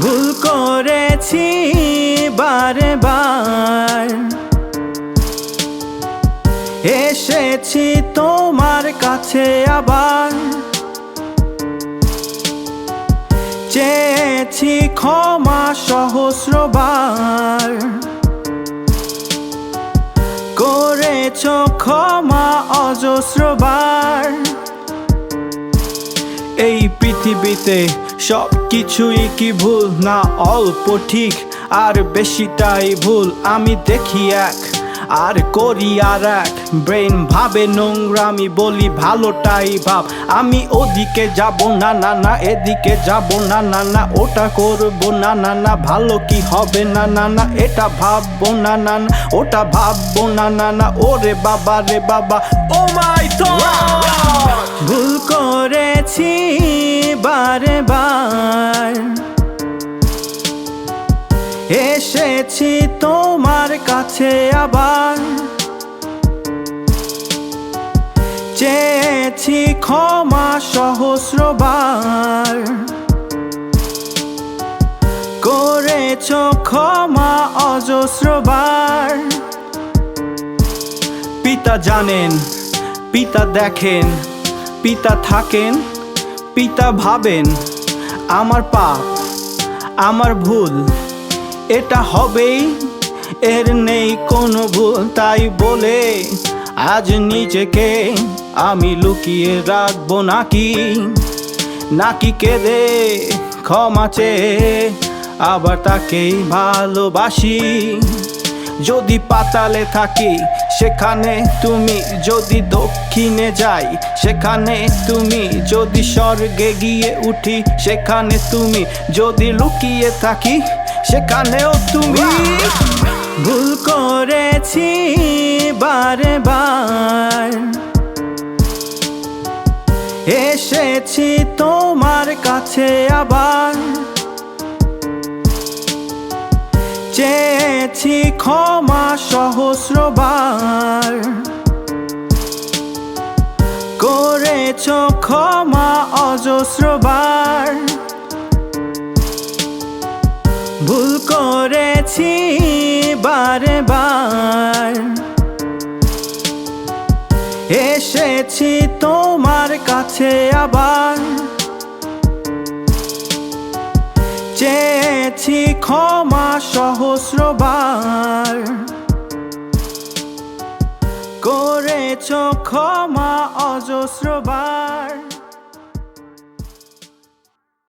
ভুল করেছি বারে বার, এসেছি তোমার কাছে আবার, চেয়েছি ক্ষমা সহস্রবার, করেছ ক্ষমা অজস্রবার। এই পৃথিবীতে সব কিছুই কি ভুল না অল্প ঠিক, আর বেশিটাই ভুল আমি দেখি এক আর করি আর এক। ব্রেন ভাবে নোংরা, আমি বলি ভালোটাই ভাব। আমি ওদিকে যাব না না না, এদিকে যাব না না না, ওটা করব না না না, ভালো কি হবে না না না, এটা ভাববো না না না, ওটা ভাববো না না না। ওরে বাবা রে বাবা, ও মাই গড, ভুল করেছি বারে বার, এসেছি তোমার কাছে আবার, চেয়েছি ক্ষমা সহস্রবার, করেছ ক্ষমা অজস্রবার। পিতা জানেন, পিতা দেখেন, পিতা থাকেন, পিতা ভাবেন। আমার পাপ, আমার ভুল, এটা হবেই, এর নেই কোনো ভুল। তাই বলে আজ নিজেকে আমি লুকিয়ে রাখবো নাকি, নাকি কেঁদে ক্ষমা চেয়ে আবার তাকেই ভালোবাসি। যদি পাতালে থাকি সেখানে তুমি, যদি দক্ষিণে যাই সেখানে তুমি, যদি স্বর্গে গিয়ে উঠি সেখানে তুমি, যদি লুকিয়ে থাকি সেখানেও তুমি। ভুল করেছি বারে বার, এসেছি তোমার কাছে আবার, চেয়েছি ক্ষমা সহস্রবার, করেছ ক্ষমা অজস্রবার। ভুল করেছি বারে বার, এসেছি তোমার কাছে আবার, চেয়েছি ক্ষমা সহস্রবার, করেছ ক্ষমা অজস্রবার।